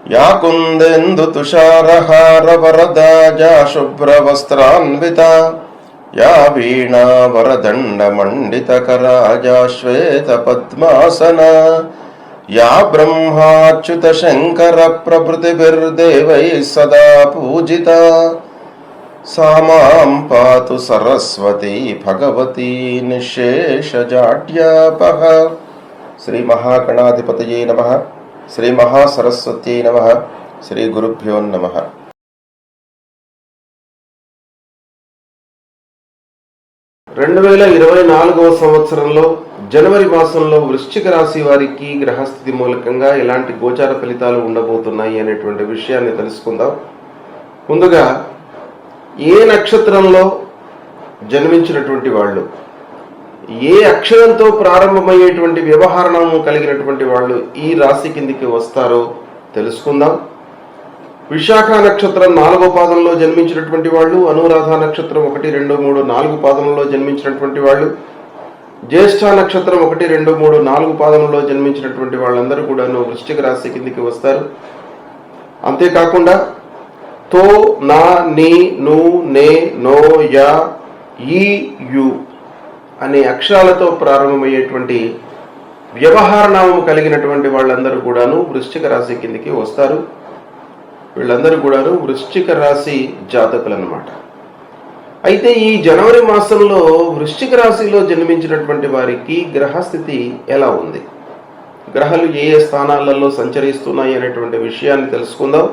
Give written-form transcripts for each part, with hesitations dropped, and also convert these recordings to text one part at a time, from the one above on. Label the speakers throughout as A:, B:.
A: या कुन्देन्दुतुषारहारवरदाजा शुभ्रवस्त्रान्विता या वीणावरदण्डमण्डितकराजा श्वेतपद्मासना या ब्रह्माच्युतशङ्करप्रभृतिभिर्देवैः सदा पूजिता सा मां पातु सरस्वती भगवती निःशेषजाड्यापः। श्री महागणाधिपतये नमः। శ్రీ మహాసరస్వత్యై నమః. శ్రీ గురుభ్యో నమః. 2024వ సంవత్సరంలో జనవరి మాసంలో వృశ్చిక రాశి వారికి గ్రహస్థితి మూలకంగా ఎలాంటి గోచార ఫలితాలు ఉండబోతున్నాయి అనేటువంటి విషయాన్ని తెలుసుకుందాం. ముందుగా ఏ నక్షత్రంలో జన్మించినటువంటి వాళ్ళు, ఏ అక్షరంతో ప్రారంభమయ్యేటువంటి వ్యవహారణము కలిగినటువంటి వాళ్ళు ఈ రాశి కిందికి వస్తారో తెలుసుకుందాం. విశాఖ నక్షత్రం 4వ పాదంలో జన్మించినటువంటి వాళ్ళు, అనురాధ నక్షత్రం 1, 2, 3, 4 పాదములలో జన్మించినటువంటి వాళ్ళు, జ్యేష్ఠ నక్షత్రం 1, 2, 3, 4 పాదములలో జన్మించినటువంటి వాళ్ళందరూ కూడాను వృశ్చిక రాశి కిందికి వస్తారు. అంతేకాకుండా తో, నా, నీ, ను, నే, నో, యా, ఈ, యు అనే అక్షరాలతో ప్రారంభమయ్యేటువంటి వ్యవహారనామం కలిగినటువంటి వాళ్ళందరూ కూడాను వృశ్చిక రాశి కిందికి వస్తారు. వీళ్ళందరూ కూడాను వృశ్చిక రాశి జాతకులు అన్నమాట. అయితే ఈ జనవరి మాసంలో వృశ్చిక రాశిలో జన్మించినటువంటి వారికి గ్రహస్థితి ఎలా ఉంది, గ్రహాలు ఏ ఏ స్థానాలలో సంచరిస్తున్నాయి అనేటువంటి విషయాన్ని తెలుసుకుందాం.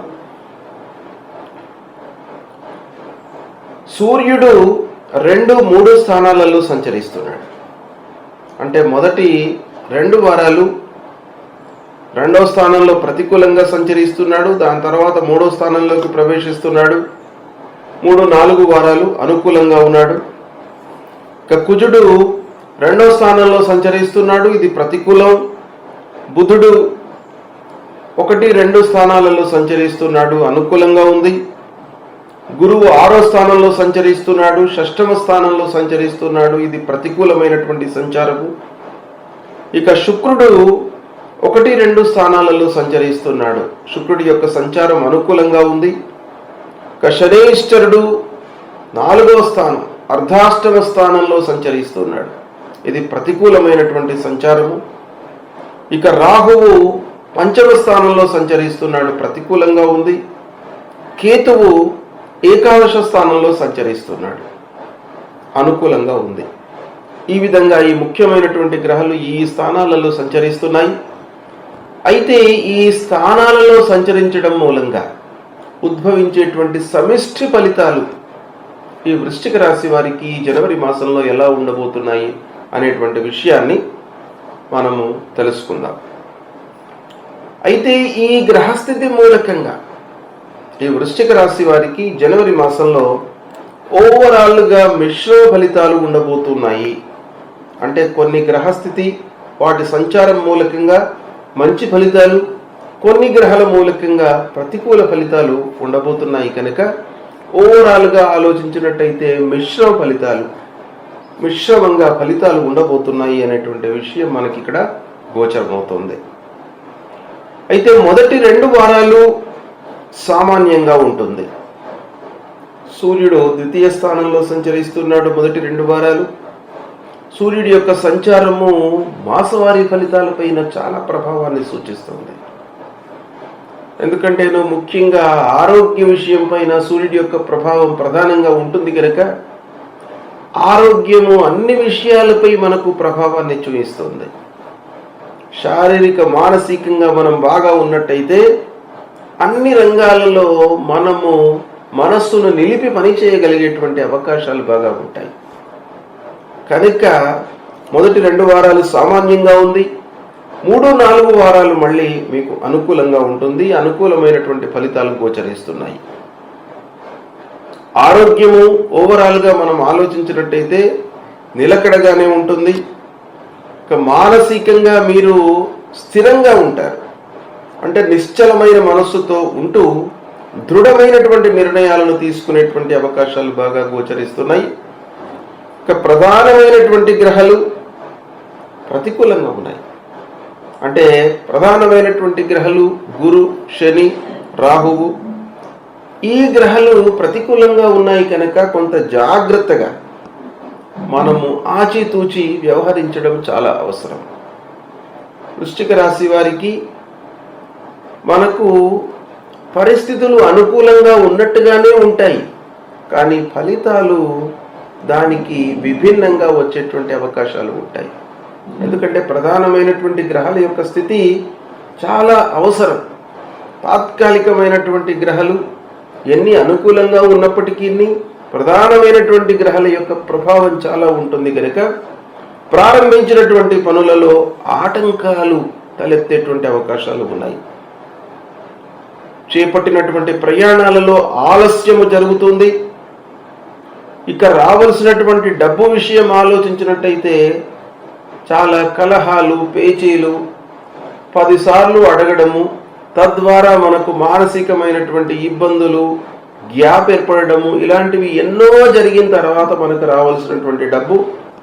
A: సూర్యుడు 2, 3 స్థానాలలో సంచరిస్తున్నాడు. అంటే మొదటి 2 వారాలు 2వ స్థానంలో ప్రతికూలంగా సంచరిస్తున్నాడు. దాని తర్వాత 3వ స్థానంలోకి ప్రవేశిస్తున్నాడు. 3, 4 వారాలు అనుకూలంగా ఉన్నాడు. ఇక కుజుడు 2వ స్థానంలో సంచరిస్తున్నాడు, ఇది ప్రతికూలం. బుధుడు 1, 2 స్థానాలలో సంచరిస్తున్నాడు, అనుకూలంగా ఉంది. గురువు 6వ స్థానంలో సంచరిస్తున్నాడు, 6వ స్థానంలో సంచరిస్తున్నాడు, ఇది ప్రతికూలమైనటువంటి సంచారము. ఇక శుక్రుడు 1, 2 స్థానాలలో సంచరిస్తున్నాడు, శుక్రుడి యొక్క సంచారం అనుకూలంగా ఉంది. ఇక శనైశ్చరుడు 4వ స్థానం, అర్ధాష్టమ స్థానంలో సంచరిస్తున్నాడు, ఇది ప్రతికూలమైనటువంటి సంచారము. ఇక రాహువు 5వ స్థానంలో సంచరిస్తున్నాడు, ప్రతికూలంగా ఉంది. కేతువు ఏకాదశ స్థానంలో సంచరిస్తున్నాడు, అనుకూలంగా ఉంది. ఈ విధంగా ఈ ముఖ్యమైనటువంటి గ్రహాలు ఈ స్థానాలలో సంచరిస్తున్నాయి. అయితే ఈ స్థానాలలో సంచరించడం మూలంగా ఉద్భవించేటువంటి సమిష్టి ఫలితాలు ఈ వృశ్చిక రాశి వారికి జనవరి మాసంలో ఎలా ఉండబోతున్నాయి అనేటువంటి విషయాన్ని మనము తెలుసుకుందాం. అయితే ఈ గ్రహస్థితి మూలకంగా ఈ వృశ్చిక రాశి వారికి జనవరి మాసంలో ఓవరాల్గా మిశ్రమ ఫలితాలు ఉండబోతున్నాయి. అంటే కొన్ని గ్రహస్థితి వాటి సంచారం మూలకంగా మంచి ఫలితాలు, కొన్ని గ్రహాల మూలకంగా ప్రతికూల ఫలితాలు ఉండబోతున్నాయి. కనుక ఓవరాల్గా ఆలోచించినట్టయితే మిశ్రమంగా ఫలితాలు ఉండబోతున్నాయి అనేటువంటి విషయం మనకి ఇక్కడ గోచరమవుతుంది. అయితే మొదటి 2 వారాలు సామాన్యంగా ఉంటుంది. సూర్యుడు 2వ స్థానంలో సంచరిస్తున్నాడు మొదటి 2 వారాలు. సూర్యుడి యొక్క సంచారము మాసవారీ ఫలితాలపైన చాలా ప్రభావాన్ని సూచిస్తుంది. ఎందుకంటే ముఖ్యంగా ఆరోగ్య విషయం పైన సూర్యుడి యొక్క ప్రభావం ప్రధానంగా ఉంటుంది కనుక ఆరోగ్యము అన్ని విషయాలపై మనకు ప్రభావాన్ని చూపిస్తుంది. శారీరక మానసికంగా మనం బాగా ఉన్నట్టయితే అన్ని రంగాలలో మనము మనస్సును నిలిపి పని చేయగలిగేటువంటి అవకాశాలు బాగా ఉంటాయి. కనుక మొదటి 2 వారాలు సామాన్యంగా ఉంది. 3, 4 వారాలు మళ్ళీ మీకు అనుకూలంగా ఉంటుంది, అనుకూలమైనటువంటి ఫలితాలు గోచరిస్తున్నాయి. ఆరోగ్యము ఓవరాల్గా మనం ఆలోచించినట్టయితే నిలకడగానే ఉంటుంది. ఇక మానసికంగా మీరు స్థిరంగా ఉంటారు. అంటే నిశ్చలమైన మనస్సుతో ఉంటూ దృఢమైనటువంటి నిర్ణయాలను తీసుకునేటువంటి అవకాశాలు బాగా గోచరిస్తున్నాయి. ఇక ప్రధానమైనటువంటి గ్రహాలు ప్రతికూలంగా ఉన్నాయి. అంటే ప్రధానమైనటువంటి గ్రహాలు గురు, శని, రాహువు. ఈ గ్రహాలు ప్రతికూలంగా ఉన్నాయి కనుక కొంత జాగ్రత్తగా మనము ఆచితూచి వ్యవహరించడం చాలా అవసరం. వృశ్చిక రాశి వారికి మనకు పరిస్థితులు అనుకూలంగా ఉన్నట్టుగానే ఉంటాయి, కానీ ఫలితాలు దానికి విభిన్నంగా వచ్చేటువంటి అవకాశాలు ఉంటాయి. ఎందుకంటే ప్రధానమైనటువంటి గ్రహాల యొక్క స్థితి చాలా అవసరం. తాత్కాలికమైనటువంటి గ్రహాలు ఎన్ని అనుకూలంగా ఉన్నప్పటికీ ప్రధానమైనటువంటి గ్రహాల యొక్క ప్రభావం చాలా ఉంటుంది కనుక ప్రారంభించినటువంటి పనులలో ఆటంకాలు తలెత్తేటువంటి అవకాశాలు ఉన్నాయి. చేపట్టినటువంటి ప్రయాణాలలో ఆలస్యము జరుగుతుంది. ఇక రావలసినటువంటి డబ్బు విషయం ఆలోచించినట్టయితే చాలా కలహాలు, పేచీలు, 10 సార్లు అడగడము, తద్వారా మనకు మానసికమైనటువంటి ఇబ్బందులు, గ్యాప్ ఏర్పడము, ఇలాంటివి ఎన్నో జరిగిన తర్వాత మనకు రావాల్సినటువంటి డబ్బు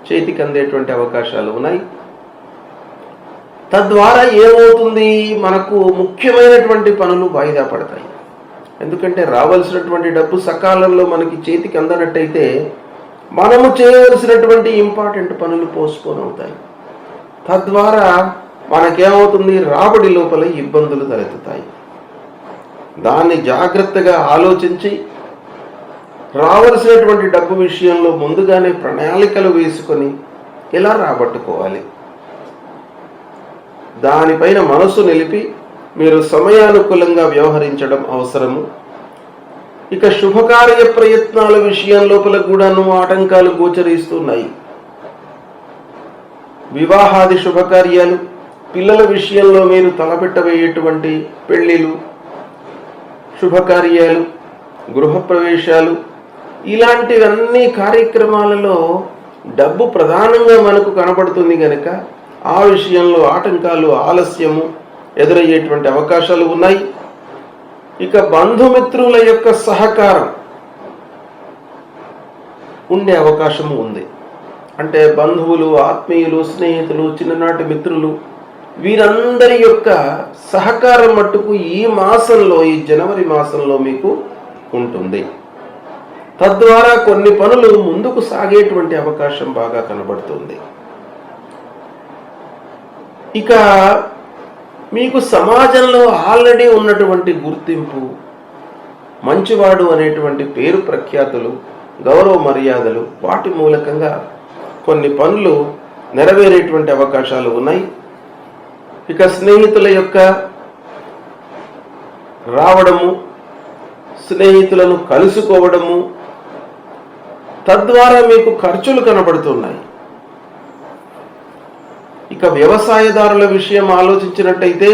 A: చేతికి అందేటువంటి అవకాశాలు ఉన్నాయి. తద్వారా ఏమవుతుంది, మనకు ముఖ్యమైనటువంటి పనులు వాయిదా పడతాయి. ఎందుకంటే రావాల్సినటువంటి డబ్బు సకాలంలో మనకి చేతికి అందనట్టయితే మనము చేయవలసినటువంటి ఇంపార్టెంట్ పనులు పోస్ట్పోన్ అవుతాయి. తద్వారా మనకేమవుతుంది, రాబడి లోపల ఇబ్బందులు తలెత్తుతాయి. దాన్ని జాగ్రత్తగా ఆలోచించి రావలసినటువంటి డబ్బు విషయంలో ముందుగానే ప్రణాళికలు వేసుకొని ఎలా రాబట్టుకోవాలి, దానిపైన మనసు నిలిపి మీరు సమయానుకూలంగా వ్యవహరించడం అవసరము. ఇక శుభకార్య ప్రయత్నాల విషయం లోపల కూడాను ఆటంకాలు గోచరిస్తున్నాయి. వివాహాది శుభకార్యాలు, పిల్లల విషయంలో మీరు తలపెట్టబోయేటువంటి పెళ్లిలు, శుభకార్యాలు, గృహప్రవేశాలు, ఇలాంటివన్నీ కార్యక్రమాలలో డబ్బు ప్రధానంగా మనకు కనబడుతుంది కనుక ఆ విషయంలో ఆటంకాలు, ఆలస్యము ఎదురయ్యేటువంటి అవకాశాలు ఉన్నాయి. ఇక బంధుమిత్రుల యొక్క సహకారం ఉండే అవకాశము ఉంది. అంటే బంధువులు, ఆత్మీయులు, స్నేహితులు, చిన్ననాటి మిత్రులు, వీరందరి యొక్క సహకారం మట్టుకు ఈ మాసంలో, ఈ జనవరి మాసంలో మీకు ఉంటుంది. తద్వారా కొన్ని పనులు ముందుకు సాగేటువంటి అవకాశం బాగా కనబడుతుంది. ఇక మీకు సమాజంలో ఆల్రెడీ ఉన్నటువంటి గుర్తింపు, మంచివాడు అనేటువంటి పేరు ప్రఖ్యాతులు, గౌరవ మర్యాదలు, వాటి మూలకంగా కొన్ని పనులు నెరవేరేటువంటి అవకాశాలు ఉన్నాయి. ఇక స్నేహితుల యొక్క రావడము, స్నేహితులను కలుసుకోవడము, తద్వారా మీకు ఖర్చులు కనబడుతున్నాయి. ఇక వ్యవసాయదారుల విషయం ఆలోచించినట్టయితే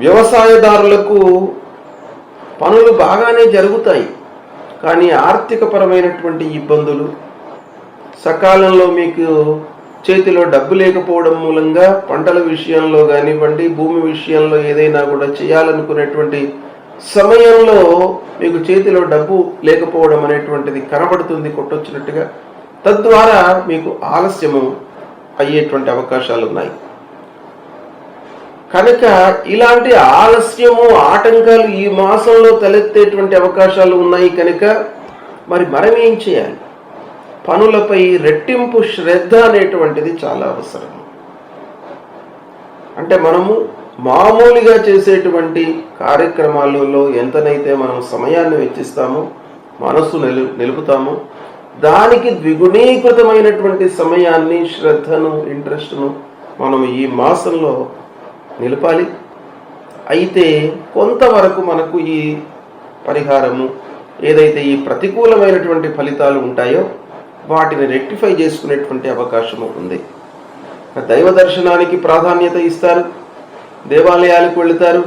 A: వ్యవసాయదారులకు పనులు బాగానే జరుగుతాయి, కానీ ఆర్థికపరమైనటువంటి ఇబ్బందులు, సకాలంలో మీకు చేతిలో డబ్బు లేకపోవడం మూలంగా పంటల విషయంలో కానివ్వండి, భూమి విషయంలో ఏదైనా కూడా చేయాలనుకునేటువంటి సమయంలో మీకు చేతిలో డబ్బు లేకపోవడం అనేటువంటిది కనబడుతుంది కొట్టొచ్చినట్టుగా. తద్వారా మీకు ఆలస్యము అయ్యేటువంటి అవకాశాలు ఉన్నాయి. కనుక ఇలాంటి ఆలస్యము, ఆటంకాలు ఈ మాసంలో తలెత్తేటువంటి అవకాశాలు ఉన్నాయి. కనుక మనం ఏం చేయాలి, పనులపై రెట్టింపు శ్రద్ధ అనేటువంటిది చాలా అవసరం. అంటే మనము మామూలుగా చేసేటువంటి కార్యక్రమాలలో ఎంతనైతే మనం సమయాన్ని వెచ్చిస్తామో, మనసు నిలుపుతామో, దానికి ద్విగుణీకృతమైనటువంటి సమయాన్ని, శ్రద్ధను, ఇంట్రెస్ట్ను మనం ఈ మాసంలో నిలపాలి. అయితే కొంతవరకు మనకు ఈ పరిహారము, ఏదైతే ఈ ప్రతికూలమైనటువంటి ఫలితాలు ఉంటాయో వాటిని రెక్టిఫై చేసుకునేటువంటి అవకాశము ఉంది. దైవ దర్శనానికి ప్రాధాన్యత ఇస్తారు, దేవాలయాలకు వెళుతారు,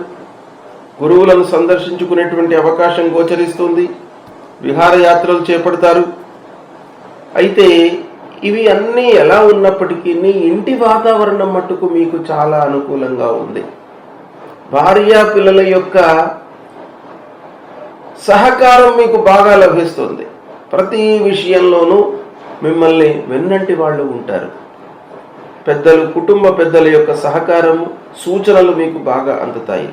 A: గురువులను సందర్శించుకునేటువంటి అవకాశం గోచరిస్తుంది, విహారయాత్రలు చేపడతారు. అయితే ఇవి అన్నీ ఎలా ఉన్నప్పటికీ ఇంటి వాతావరణం మట్టుకు మీకు చాలా అనుకూలంగా ఉంది. భార్యా పిల్లల యొక్క సహకారం మీకు బాగా లభిస్తుంది. ప్రతి విషయంలోనూ మిమ్మల్ని వెన్నంటి వాళ్ళు ఉంటారు. పెద్దలు, కుటుంబ పెద్దల యొక్క సహకారము, సూచనలు మీకు బాగా అందుతాయి.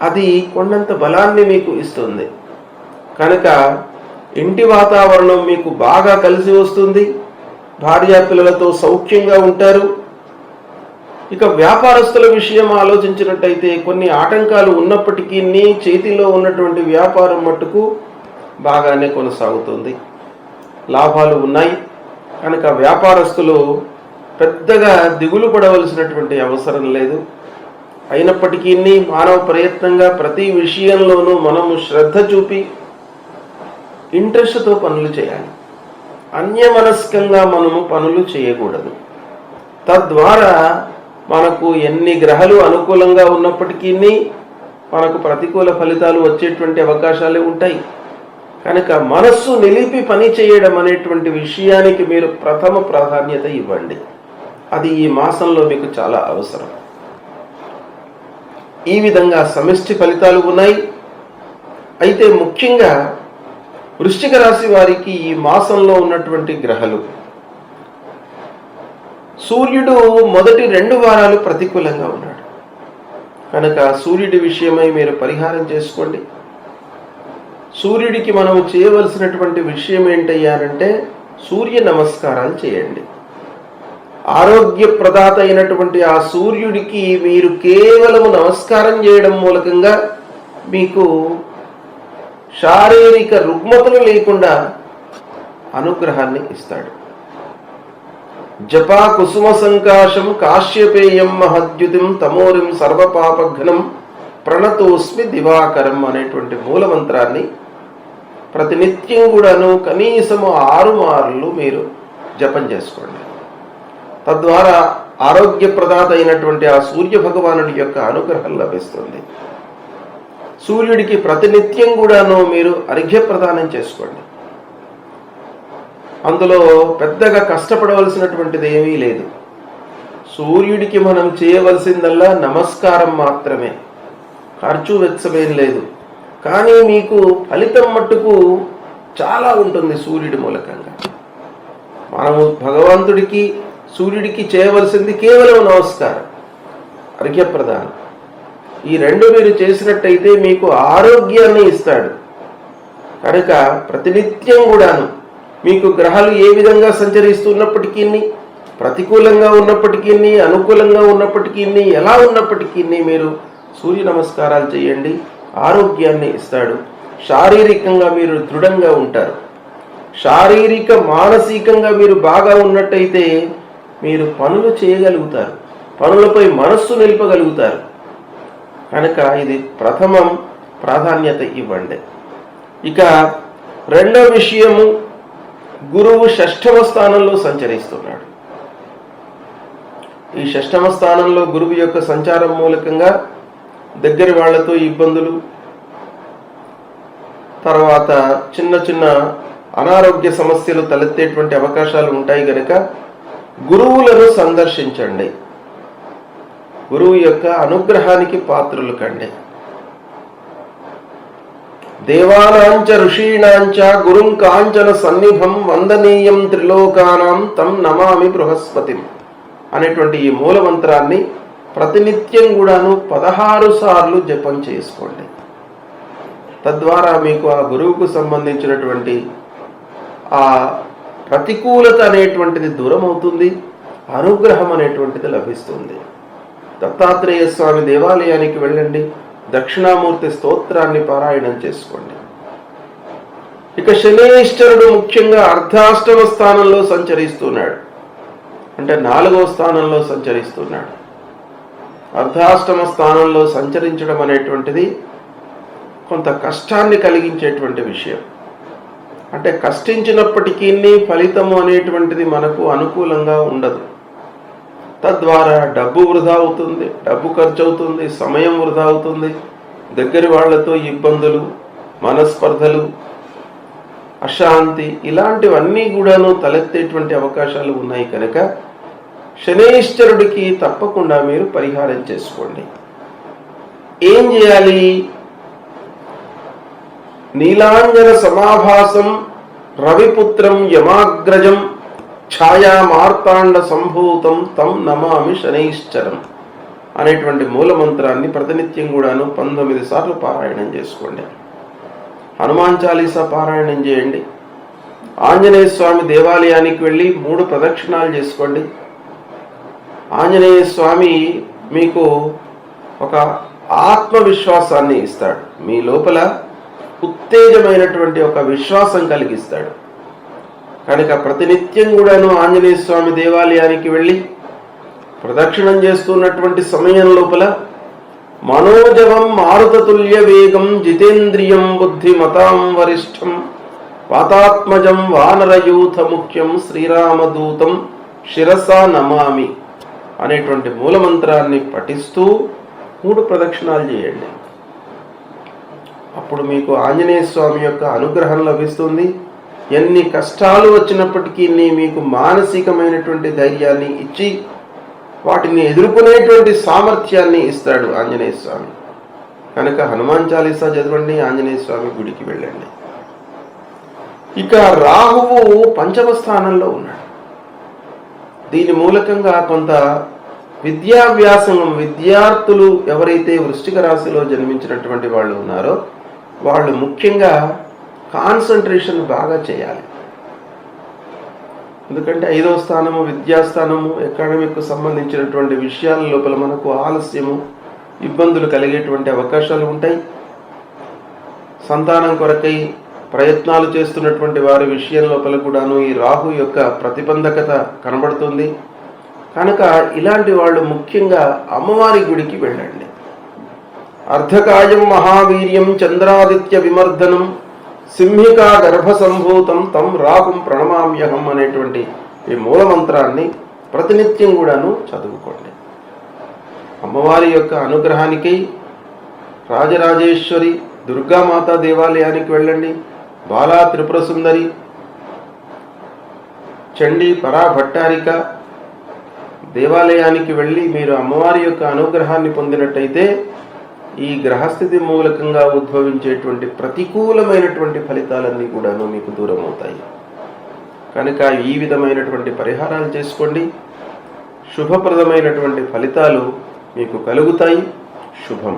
A: అది కొండంత బలాన్ని మీకు ఇస్తుంది. కనుక ఇంటి వాతావరణం మీకు బాగా కలిసి వస్తుంది. భార్యాపిల్లలతో సౌఖ్యంగా ఉంటారు. ఇక వ్యాపారస్తుల విషయం ఆలోచించినట్టయితే కొన్ని ఆటంకాలు ఉన్నప్పటికీ చేతిలో ఉన్నటువంటి వ్యాపారం మట్టుకు బాగానే కొనసాగుతుంది. లాభాలు ఉన్నాయి. కనుక వ్యాపారస్తులు పెద్దగా దిగులు పడవలసినటువంటి అవసరం లేదు. అయినప్పటికీ మానవ ప్రయత్నంగా ప్రతి విషయంలోనూ మనము శ్రద్ధ చూపి ఇంట్రెస్ట్తో పనులు చేయాలి. అన్యమనస్కంగా మనము పనులు చేయకూడదు. తద్వారా మనకు ఎన్ని గ్రహాలు అనుకూలంగా ఉన్నప్పటికీ మనకు ప్రతికూల ఫలితాలు వచ్చేటువంటి అవకాశాలే ఉంటాయి. కనుక మనస్సు నిలిపి పని చేయడం అనేటువంటి విషయానికి మీరు ప్రథమ ప్రాధాన్యత ఇవ్వండి. అది ఈ మాసంలో మీకు చాలా అవసరం. ఈ విధంగా సమిష్టి ఫలితాలు ఉన్నాయి. అయితే ముఖ్యంగా వృశ్చిక రాశి వారికి ఈ మాసంలో ఉన్నటువంటి గ్రహాలు, సూర్యుడు మొదటి 2 వారాలు ప్రతికూలంగా ఉన్నాడు. కనుక సూర్యుడి విషయమై మీరు పరిహారం చేసుకోండి. సూర్యుడికి మనము చేయవలసినటువంటి విషయం ఏంటయ్యానంటే సూర్య నమస్కారాలు చేయండి. ఆరోగ్య ప్రదాత అయినటువంటి ఆ సూర్యుడికి మీరు కేవలము నమస్కారం చేయడం మూలకంగా మీకు శారీరక రుగ్మతలు లేకుండా అనుగ్రహాన్ని ఇస్తాడు. జపా కుసుమ సంకాశం కాశ్యపేయం మహద్యుతిం తమోరిం సర్వపాపఘ్నం ప్రణతోస్మి దివాకరం అనేటువంటి మూలమంత్రాన్ని ప్రతినిత్యం కూడాను కనీసము 6 మార్లు మీరు జపం చేసుకోండి. తద్వారా ఆరోగ్య ప్రదాత అయినటువంటి ఆ సూర్య భగవానుడి యొక్క అనుగ్రహం లభిస్తుంది. సూర్యుడికి ప్రతినిత్యం కూడాను మీరు అర్ఘ్య ప్రదానం చేసుకోండి. అందులో పెద్దగా కష్టపడవలసినటువంటిది ఏమీ లేదు. సూర్యుడికి మనం చేయవలసిందల్లా నమస్కారం మాత్రమే, ఖర్చు వెచ్చమేం లేదు. కానీ మీకు ఫలితం మట్టుకు చాలా ఉంటుంది సూర్యుడి మూలకంగా. మనము భగవంతుడికి సూర్యుడికి చేయవలసింది కేవలం నమస్కారం, అర్ఘ్యప్రదానం. ఈ 2 మీరు చేసినట్టయితే మీకు ఆరోగ్యాన్ని ఇస్తాడు. కనుక ప్రతినిత్యం కూడాను మీకు గ్రహాలు ఏ విధంగా సంచరిస్తున్నప్పటికీ, ప్రతికూలంగా ఉన్నప్పటికీ, అనుకూలంగా ఉన్నప్పటికీ, ఎలా ఉన్నప్పటికీ మీరు సూర్య నమస్కారాలు చేయండి. ఆరోగ్యాన్ని ఇస్తాడు. శారీరకంగా మీరు దృఢంగా ఉంటారు. శారీరక మానసికంగా మీరు బాగా ఉన్నట్టయితే మీరు పనులు చేయగలుగుతారు, పనులపై మనస్సు నిలపగలుగుతారు. కనుక ఇది ప్రథమం ప్రాధాన్యత ఇవ్వండి. ఇక రెండవ విషయము, గురువు 6వ స్థానంలో సంచరిస్తున్నాడు. ఈ 6వ స్థానంలో గురువు యొక్క సంచారం మూలకంగా దగ్గర వాళ్లతో ఇబ్బందులు, తర్వాత చిన్న చిన్న అనారోగ్య సమస్యలు తలెత్తేటువంటి అవకాశాలు ఉంటాయి. కనుక గురువులను సందర్శించండి. గురువు యొక్క అనుగ్రహానికి పాత్రులు కండి. దేవానాంచ ఋషీణాంచ గురుం కాంచన సన్నిభం వందనీయం త్రిలోకానాం తం నమామి బృహస్పతిం అనేటువంటి ఈ మూలమంత్రాన్ని ప్రతినిత్యం కూడాను 16 సార్లు జపం చేసుకోండి. తద్వారా మీకు ఆ గురువుకు సంబంధించినటువంటి ఆ ప్రతికూలత అనేటువంటిది దూరం అవుతుంది, అనుగ్రహం అనేటువంటిది లభిస్తుంది. దత్తాత్రేయ స్వామి దేవాలయానికి వెళ్ళండి, దక్షిణామూర్తి స్తోత్రాన్ని పారాయణం చేసుకోండి. ఇక శనీశ్వరుడు ముఖ్యంగా అర్ధాష్టమ స్థానంలో సంచరిస్తున్నాడు, అంటే 4వ స్థానంలో సంచరిస్తున్నాడు. అర్ధాష్టమ స్థానంలో సంచరించడం అనేటువంటిది కొంత కష్టాన్ని కలిగించేటువంటి విషయం. అంటే కష్టించినప్పటికీ ఫలితము అనేటువంటిది మనకు అనుకూలంగా ఉండదు. తద్వారా డబ్బు వృధా అవుతుంది, డబ్బు ఖర్చు అవుతుంది, సమయం వృధా అవుతుంది. దగ్గరి వాళ్లతో ఇబ్బందులు, మనస్పర్ధలు, అశాంతి ఇలాంటివన్నీ కూడాను తలెత్తేటువంటి అవకాశాలు ఉన్నాయి. కనుక శనీశ్వరుడికి తప్పకుండా మీరు పరిహారం చేసుకోండి. ఏం చేయాలి? నీలాంజన సమాభాసం రవిపుత్రం యమాగ్రజం ఛాయా మార్తాండ సంభూతం తం నమామి శనైశ్చరం అనేటువంటి మూలమంత్రాన్ని ప్రతినిత్యం కూడాను 19 సార్లు పారాయణం చేసుకోండి. హనుమాన్ చాలీసా పారాయణం చేయండి. ఆంజనేయ స్వామి దేవాలయానికి వెళ్ళి 3 ప్రదక్షిణాలు చేసుకోండి. ఆంజనేయ స్వామి మీకు ఒక ఆత్మవిశ్వాసాన్ని ఇస్తాడు. మీ లోపల ఉత్తేజమైనటువంటి ఒక విశ్వాసం కలిగిస్తాడు. కనుక ప్రతినిత్యం కూడాను ఆంజనేయ స్వామి దేవాలయానికి వెళ్ళి ప్రదక్షిణం చేస్తున్నటువంటి సమయం లోపల మనోజవం మారుతతుల్య వేగం జితేంద్రియం బుద్ధిమతాం వరిష్టం వాతాత్మజం వానరయూథ ముఖ్యం శ్రీరామదూతం శిరసా నమామి అనేటువంటి మూలమంత్రాన్ని పఠిస్తూ 3 ప్రదక్షిణాలు చేయండి. అప్పుడు మీకు ఆంజనేయ స్వామి యొక్క అనుగ్రహం లభిస్తుంది. ఎన్ని కష్టాలు వచ్చినప్పటికీ మీకు మానసికమైనటువంటి ధైర్యాన్ని ఇచ్చి వాటిని ఎదుర్కొనేటువంటి సామర్థ్యాన్ని ఇస్తాడు ఆంజనేయ స్వామి. కనుక హనుమాన్ చాలీసా చదవండి, ఆంజనేయ స్వామి గుడికి వెళ్ళండి. ఇక రాహువు 5వ స్థానంలో ఉన్నాడు. దీని మూలకంగా కొంత విద్యార్థులు ఎవరైతే వృశ్చిక రాశిలో జన్మించినటువంటి వాళ్ళు ఉన్నారో వాళ్ళు ముఖ్యంగా కాన్సన్ట్రేషన్ బాగా చేయాలి. ఎందుకంటే 5వ స్థానము విద్యాస్థానము, అకాడమిక్ సంబంధించినటువంటి విషయాల లోపల మనకు ఆలస్యము, ఇబ్బందులు కలిగేటువంటి అవకాశాలు ఉంటాయి. సంతానం కొరకై ప్రయత్నాలు చేస్తున్నటువంటి వారి విషయం లోపల కూడాను ఈ రాహు యొక్క ప్రతిబంధకత కనబడుతుంది. కనుక ఇలాంటి వాళ్ళు ముఖ్యంగా అమ్మవారి గుడికి వెళ్ళండి. అర్ధకాయం మహావీర్యం చంద్రాదిత్య విమర్దనం సింహికా గర్భసంభూతం తం రాహుం ప్రణమామ్యహం అనేటువంటి ఈ మూలమంత్రాన్ని ప్రతినిత్యం కూడాను చదువుకోండి. అమ్మవారి యొక్క అనుగ్రహానికి రాజరాజేశ్వరి దుర్గామాత దేవాలయానికి వెళ్ళండి. బాలా త్రిపుర సుందరి, చండీ పరాభట్టారిక దేవాలయానికి వెళ్ళి మీరు అమ్మవారి యొక్క అనుగ్రహాన్ని పొందినట్టయితే ఈ గ్రహస్థితి మూలకంగా ఉద్భవించేటువంటి ప్రతికూలమైనటువంటి ఫలితాలన్నీ కూడాను మీకు దూరం అవుతాయి. కనుక ఈ విధమైనటువంటి పరిహారాలు చేసుకోండి. శుభప్రదమైనటువంటి ఫలితాలు మీకు కలుగుతాయి. శుభం.